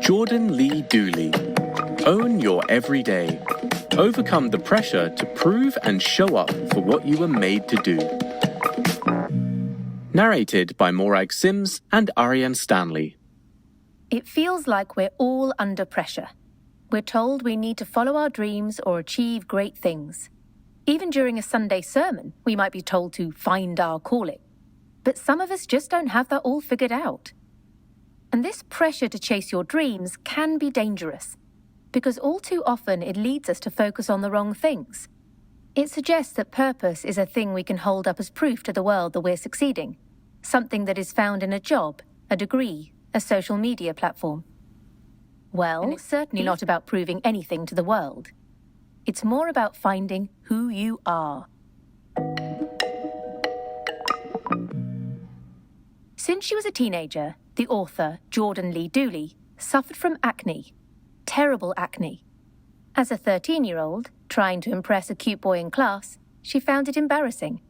Jordan Lee Dooley. Own your everyday. Overcome the pressure to prove and show up for what you were made to do. Narrated by Morag Sims and Ariane Stanley. It feels like we're all under pressure. We're told we need to follow our dreams or achieve great things. Even during a Sunday sermon, we might be told to find our calling. But some of us just don't have that all figured out. And this pressure to chase your dreams can be dangerous, because all too often it leads us to focus on the wrong things. It suggests that purpose is a thing we can hold up as proof to the world that we're succeeding, something that is found in a job, a degree, a social media platform. Well, it's certainly not about proving anything to the world. It's more about finding who you are. Since she was a teenager, the author, Jordan Lee Dooley, suffered from acne. Terrible acne. As a 13-year-old, trying to impress a cute boy in class, she found it embarrassing.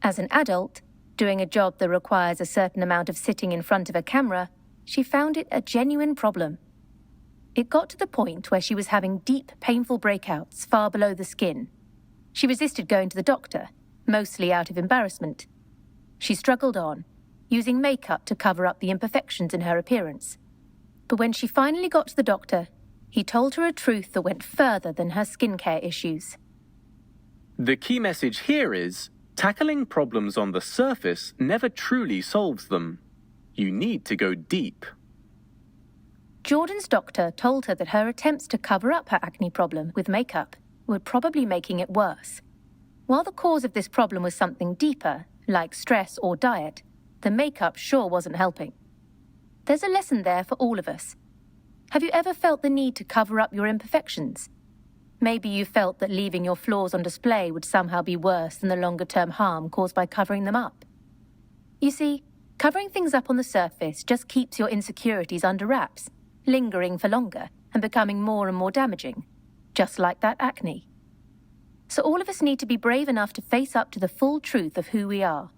As an adult, doing a job that requires a certain amount of sitting in front of a camera, she found it a genuine problem. It got to the point where she was having deep, painful breakouts far below the skin. She resisted going to the doctor, mostly out of embarrassment. She struggled on, using makeup to cover up the imperfections in her appearance. But when she finally got to the doctor, he told her a truth that went further than her skincare issues. The key message here is, tackling problems on the surface never truly solves them. You need to go deep. Jordan's doctor told her that her attempts to cover up her acne problem with makeup were probably making it worse. While the cause of this problem was something deeper, like stress or diet, the makeup sure wasn't helping. There's a lesson there for all of us. Have you ever felt the need to cover up your imperfections? Maybe you felt that leaving your flaws on display would somehow be worse than the longer-term harm caused by covering them up. You see, covering things up on the surface just keeps your insecurities under wraps, lingering for longer and becoming more and more damaging, just like that acne. So all of us need to be brave enough to face up to the full truth of who we are,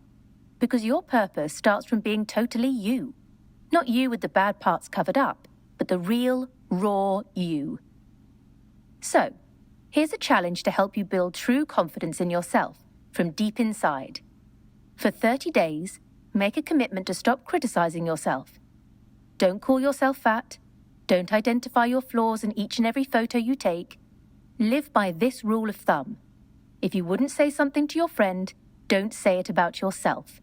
because your purpose starts from being totally you. Not you with the bad parts covered up, but the real, raw you. So, here's a challenge to help you build true confidence in yourself from deep inside. For 30 days, make a commitment to stop criticizing yourself. Don't call yourself fat. Don't identify your flaws in each and every photo you take. Live by this rule of thumb. If you wouldn't say something to your friend, don't say it about yourself.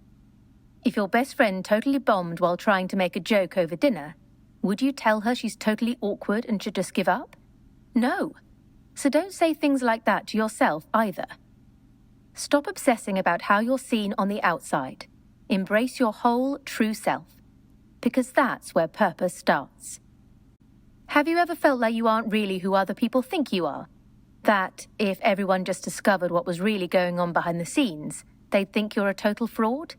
If your best friend totally bombed while trying to make a joke over dinner, would you tell her she's totally awkward and should just give up? No. So don't say things like that to yourself either. Stop obsessing about how you're seen on the outside. Embrace your whole true self, because that's where purpose starts. Have you ever felt like you aren't really who other people think you are? That, if everyone just discovered what was really going on behind the scenes, they'd think you're a total fraud?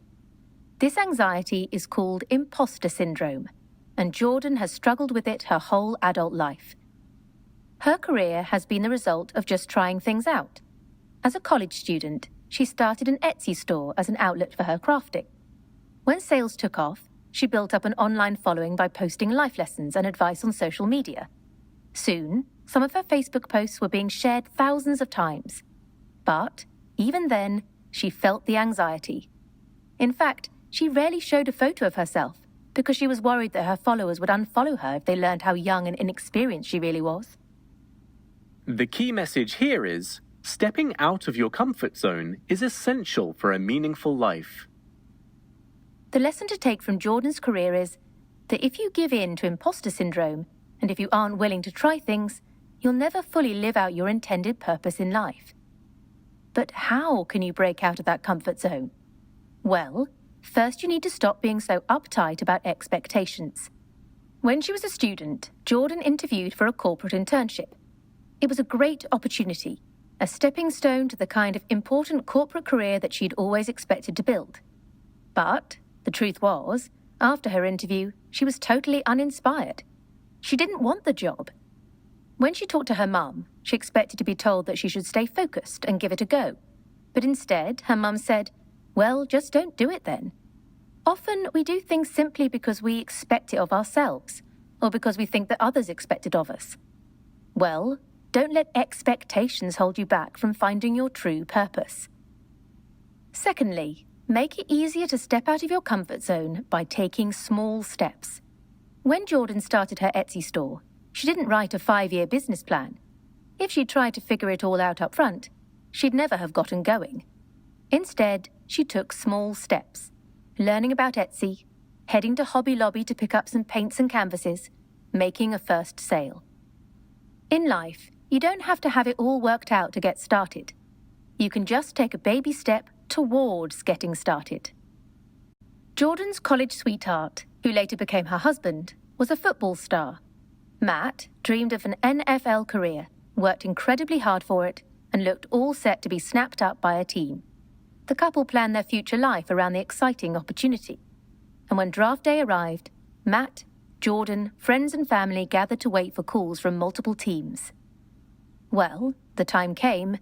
This anxiety is called imposter syndrome, and Jordan has struggled with it her whole adult life. Her career has been the result of just trying things out. As a college student, she started an Etsy store as an outlet for her crafting. When sales took off, she built up an online following by posting life lessons and advice on social media. Soon, some of her Facebook posts were being shared thousands of times. But, even then, she felt the anxiety. In fact, she rarely showed a photo of herself because she was worried that her followers would unfollow her if they learned how young and inexperienced she really was. The key message here is, stepping out of your comfort zone is essential for a meaningful life. The lesson to take from Jordan's career is that if you give in to imposter syndrome, and if you aren't willing to try things, you'll never fully live out your intended purpose in life. But how can you break out of that comfort zone? Well, first you need to stop being so uptight about expectations. When she was a student, Jordan interviewed for a corporate internship. It was a great opportunity, a stepping stone to the kind of important corporate career that she'd always expected to build. But the truth was, after her interview, she was totally uninspired. She didn't want the job. When she talked to her mum, she expected to be told that she should stay focused and give it a go. But instead, her mum said, "Well, just don't do it then." Often we do things simply because we expect it of ourselves, or because we think that others expect it of us. Well, don't let expectations hold you back from finding your true purpose. Secondly, make it easier to step out of your comfort zone by taking small steps. When Jordan started her Etsy store, she didn't write a 5-year business plan. If she'd tried to figure it all out up front, she'd never have gotten going. Instead, she took small steps, learning about Etsy, heading to Hobby Lobby to pick up some paints and canvases, making a first sale. In life, you don't have to have it all worked out to get started. You can just take a baby step towards getting started. Jordan's college sweetheart, who later became her husband, was a football star. Matt dreamed of an NFL career, worked incredibly hard for it, and looked all set to be snapped up by a team. The couple planned their future life around the exciting opportunity. And when draft day arrived, Matt, Jordan, friends and family gathered to wait for calls from multiple teams. Well, the time came,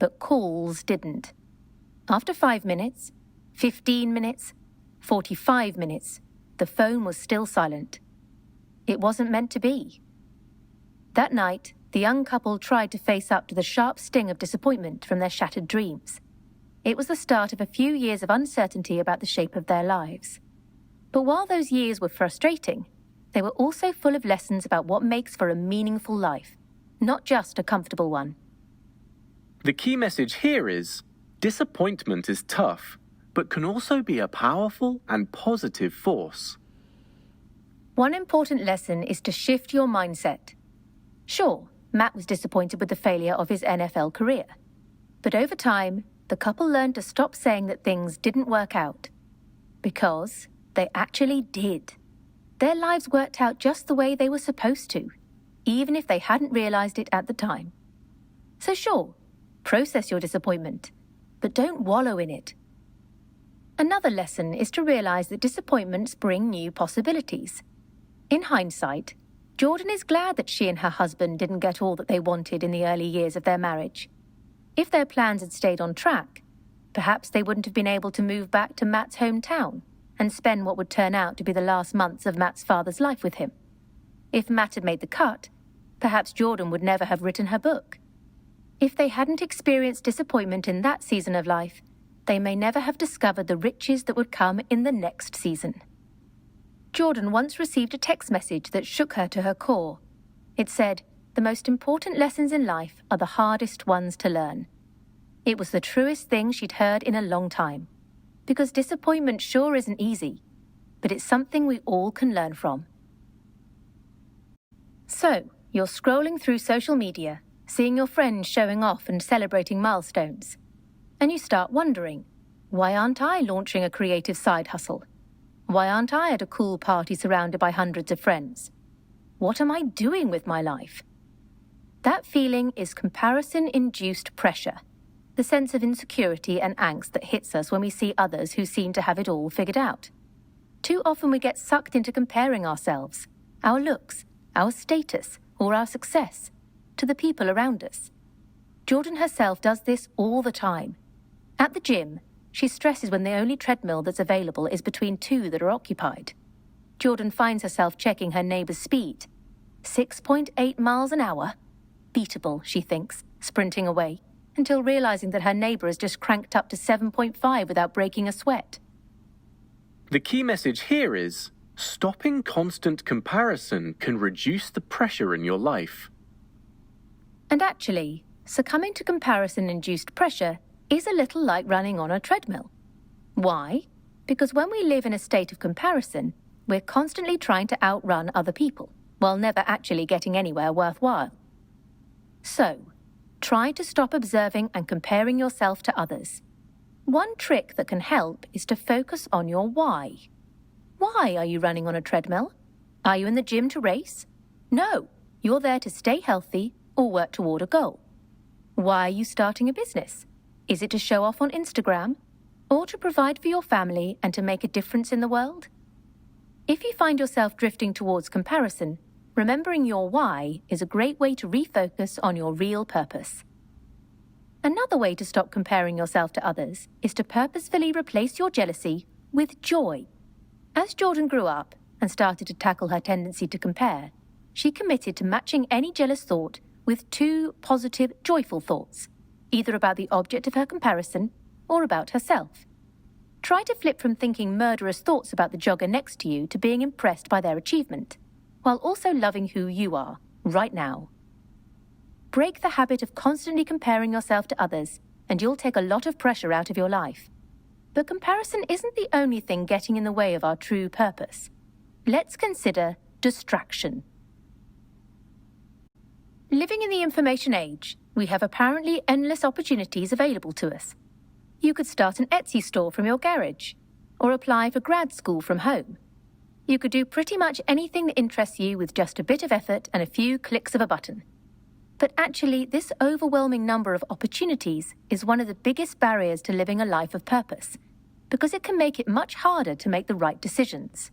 but calls didn't. After 5 minutes, 15 minutes, 45 minutes, the phone was still silent. It wasn't meant to be. That night, the young couple tried to face up to the sharp sting of disappointment from their shattered dreams. It was the start of a few years of uncertainty about the shape of their lives. But while those years were frustrating, they were also full of lessons about what makes for a meaningful life, not just a comfortable one. The key message here is, disappointment is tough, but can also be a powerful and positive force. One important lesson is to shift your mindset. Sure, Matt was disappointed with the failure of his NFL career. But over time, the couple learned to stop saying that things didn't work out. Because they actually did. Their lives worked out just the way they were supposed to, even if they hadn't realized it at the time. So sure, process your disappointment, but don't wallow in it. Another lesson is to realize that disappointments bring new possibilities. In hindsight, Jordan is glad that she and her husband didn't get all that they wanted in the early years of their marriage. If their plans had stayed on track, perhaps they wouldn't have been able to move back to Matt's hometown and spend what would turn out to be the last months of Matt's father's life with him. If Matt had made the cut, perhaps Jordan would never have written her book. If they hadn't experienced disappointment in that season of life, they may never have discovered the riches that would come in the next season. Jordan once received a text message that shook her to her core. It said, "The most important lessons in life are the hardest ones to learn." It was the truest thing she'd heard in a long time. Because disappointment sure isn't easy, but it's something we all can learn from. So, you're scrolling through social media, seeing your friends showing off and celebrating milestones. And you start wondering, why aren't I launching a creative side hustle? Why aren't I at a cool party surrounded by hundreds of friends? What am I doing with my life? That feeling is comparison-induced pressure, the sense of insecurity and angst that hits us when we see others who seem to have it all figured out. Too often we get sucked into comparing ourselves, our looks, our status, or our success, to the people around us. Jordan herself does this all the time. At the gym, she stresses when the only treadmill that's available is between two that are occupied. Jordan finds herself checking her neighbor's speed. 6.8 miles an hour? Beatable, she thinks, sprinting away, until realizing that her neighbor has just cranked up to 7.5 without breaking a sweat. The key message here is, stopping constant comparison can reduce the pressure in your life. And actually, succumbing to comparison-induced pressure is a little like running on a treadmill. Why? Because when we live in a state of comparison, we're constantly trying to outrun other people, while never actually getting anywhere worthwhile. So, try to stop observing and comparing yourself to others. One trick that can help is to focus on your why. Why are you running on a treadmill? Are you in the gym to race? No, you're there to stay healthy or work toward a goal. Why are you starting a business? Is it to show off on Instagram? Or to provide for your family and to make a difference in the world? If you find yourself drifting towards comparison, remembering your why is a great way to refocus on your real purpose. Another way to stop comparing yourself to others is to purposefully replace your jealousy with joy. As Jordan grew up and started to tackle her tendency to compare, she committed to matching any jealous thought with 2 positive, joyful thoughts, either about the object of her comparison or about herself. Try to flip from thinking murderous thoughts about the jogger next to you to being impressed by their achievement, while also loving who you are, right now. Break the habit of constantly comparing yourself to others, and you'll take a lot of pressure out of your life. But comparison isn't the only thing getting in the way of our true purpose. Let's consider distraction. Living in the information age, we have apparently endless opportunities available to us. You could start an Etsy store from your garage, or apply for grad school from home. You could do pretty much anything that interests you with just a bit of effort and a few clicks of a button. But actually, this overwhelming number of opportunities is one of the biggest barriers to living a life of purpose, because it can make it much harder to make the right decisions.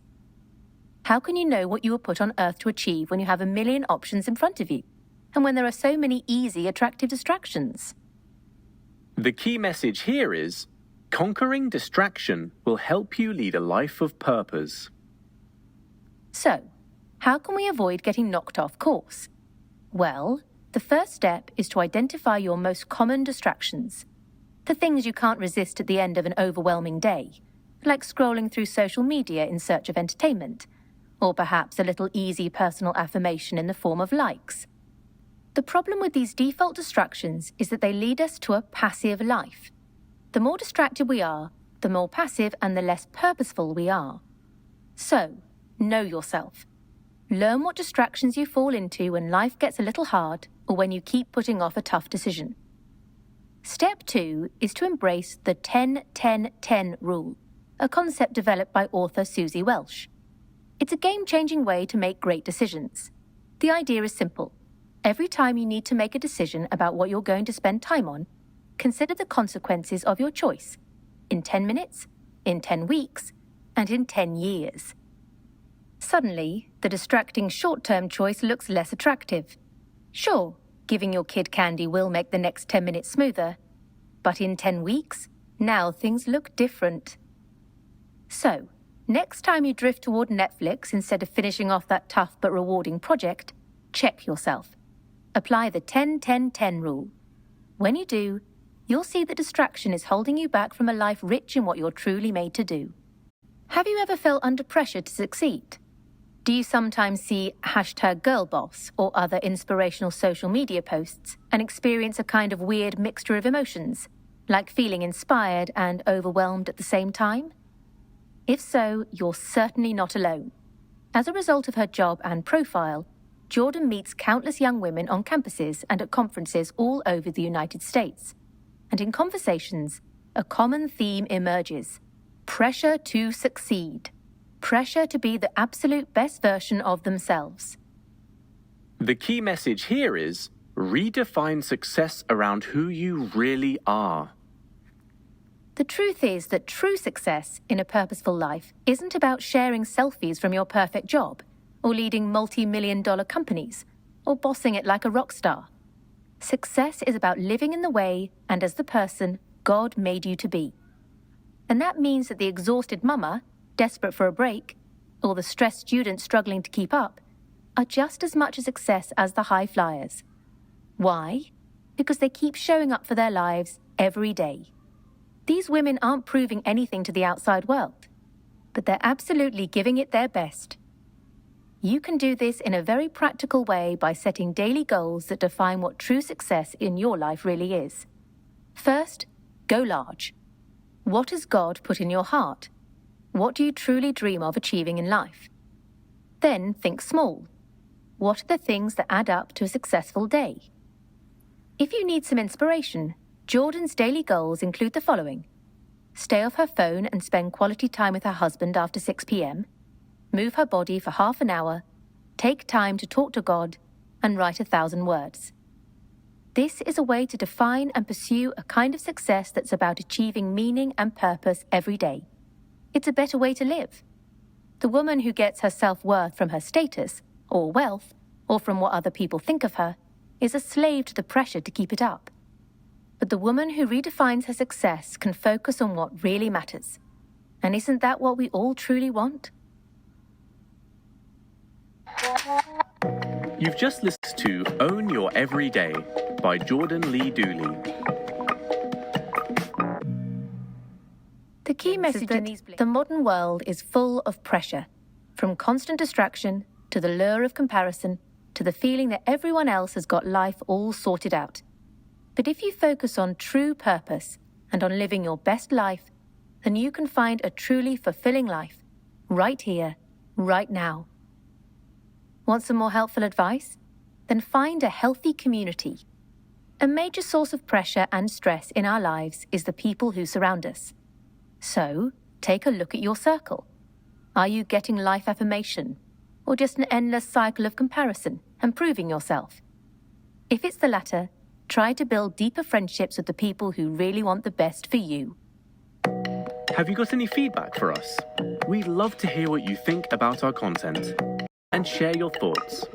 How can you know what you were put on earth to achieve when you have a million options in front of you, and when there are so many easy, attractive distractions? The key message here is, conquering distraction will help you lead a life of purpose. So, how can we avoid getting knocked off course? Well, the first step is to identify your most common distractions, the things you can't resist at the end of an overwhelming day, like scrolling through social media in search of entertainment, or perhaps a little easy personal affirmation in the form of likes. The problem with these default distractions is that they lead us to a passive life. The more distracted we are, the more passive and the less purposeful we are. So, know yourself. Learn what distractions you fall into when life gets a little hard or when you keep putting off a tough decision. Step 2 is to embrace the 10-10-10 rule, a concept developed by author Susie Welsh. It's a game-changing way to make great decisions. The idea is simple. Every time you need to make a decision about what you're going to spend time on, consider the consequences of your choice in 10 minutes, in 10 weeks, and in 10 years. Suddenly, the distracting short-term choice looks less attractive. Sure, giving your kid candy will make the next 10 minutes smoother, but in 10 weeks, now things look different. So, next time you drift toward Netflix instead of finishing off that tough but rewarding project, check yourself. Apply the 10-10-10 rule. When you do, you'll see that distraction is holding you back from a life rich in what you're truly made to do. Have you ever felt under pressure to succeed? Do you sometimes see #girlboss or other inspirational social media posts and experience a kind of weird mixture of emotions, like feeling inspired and overwhelmed at the same time? If so, you're certainly not alone. As a result of her job and profile, Jordan meets countless young women on campuses and at conferences all over the United States. And in conversations, a common theme emerges: pressure to succeed. Pressure to be the absolute best version of themselves. The key message here is, redefine success around who you really are. The truth is that true success in a purposeful life isn't about sharing selfies from your perfect job, or leading multi-million-dollar companies, or bossing it like a rock star. Success is about living in the way and as the person God made you to be. And that means that the exhausted mama, desperate for a break, or the stressed student struggling to keep up, are just as much a success as the high flyers. Why? Because they keep showing up for their lives every day. These women aren't proving anything to the outside world, but they're absolutely giving it their best. You can do this in a very practical way by setting daily goals that define what true success in your life really is. First, go large. What has God put in your heart? What do you truly dream of achieving in life? Then think small. What are the things that add up to a successful day? If you need some inspiration, Jordan's daily goals include the following: stay off her phone and spend quality time with her husband after 6 p.m., move her body for half an hour, take time to talk to God, and write 1,000 words. This is a way to define and pursue a kind of success that's about achieving meaning and purpose every day. It's a better way to live. The woman who gets her self-worth from her status, or wealth, or from what other people think of her, is a slave to the pressure to keep it up. But the woman who redefines her success can focus on what really matters. And isn't that what we all truly want? You've just listened to Own Your Everyday by Jordan Lee Dooley. The key message is that the modern world is full of pressure, from constant distraction to the lure of comparison to the feeling that everyone else has got life all sorted out. But if you focus on true purpose and on living your best life, then you can find a truly fulfilling life, right here, right now. Want some more helpful advice? Then find a healthy community. A major source of pressure and stress in our lives is the people who surround us. So, take a look at your circle. Are you getting life affirmation, or just an endless cycle of comparison and proving yourself? If it's the latter, try to build deeper friendships with the people who really want the best for you. Have you got any feedback for us? We'd love to hear what you think about our content. And share your thoughts.